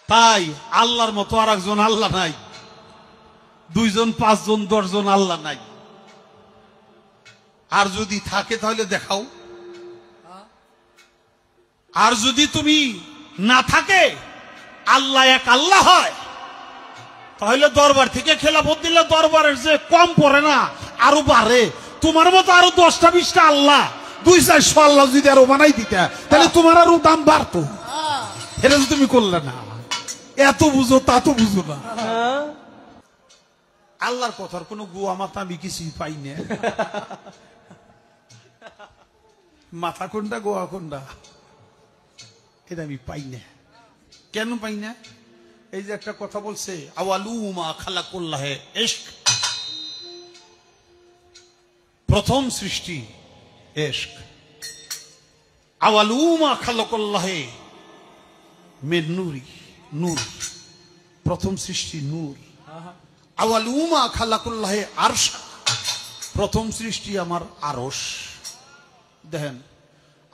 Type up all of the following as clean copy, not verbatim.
তাই আল্লাহর মতো আর একজন আল্লাহ নাই, 2 জন 5 জন 10 জন আল্লাহ নাই। আর যদি থাকে তাহলে দেখাও। আর যদি তুমি না থাকে, আল্লাহ এক আল্লাহ হয়, তাহলে দরবার থেকে খেলাফত দিলে দরবারের যে কম পড়ে না, আরো বাড়ে। তোমার মতো আরো 10টা 20টা আল্লাহ, 200-400 আল্লাহ যদি আরো বানাই দিতে, তাহলে তোমার আরো দাম বাড়তো। এটা যদি তুমি করলে না, এত বুঝো তা তো বুঝো না। আল্লাহর কথার কোনো গোয়া মাথা আমি কিছুই পাই না। মাথা কোনটা গোয়া কোনটা এটা আমি পাই না। কেন পাই না? এই যে একটা কথা বলছে, আওয়ালু মা খালাকুল্লাহে ইশক, প্রথম সৃষ্টি ইশক। আওয়ালু মা খালাকুল্লাহে মিন নূরি, নূর, প্রথম সৃষ্টি নূর। আওয়ালু মা খালাকুল্লাহে আরশ, প্রথম সৃষ্টি আমার আরশ। দেখেন,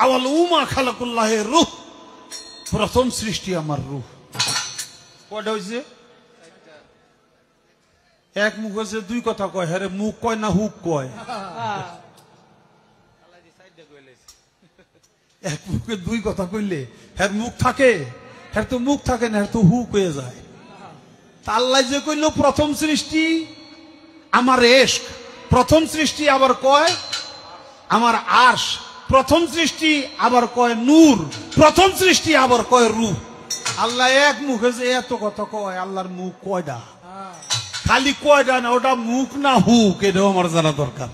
আওয়ালু মা খালাকুল্লাহে রূহ, প্রথম সৃষ্টি আমার রূহ। কয়টা হয়েছে? এক মুখ হয়েছে, 2 কথা কয়। হ্যাঁ, মুখ কয় না হুক কয়? এক মুখে 2 কথা কইলে হ্যাঁ মুখ থাকে, হ্যাঁ তো মুখ থাকে না, হ্যাঁ তো হুক হয়ে যায়। আল্লাহ যে কইল প্রথম সৃষ্টি আমার ইশক, প্রথম সৃষ্টি আবার কয় আমার আরশ, প্রথম সৃষ্টি আবার কয় নূর, প্রথম সৃষ্টি আবার কয় রূহ। আল্লাহ এক মুখে যে এত কথা কয়, আল্লাহর মুখ কয়টা? খালি কয়টা না, ওটা মুখ না হুক, এটাও আমার জানা দরকার।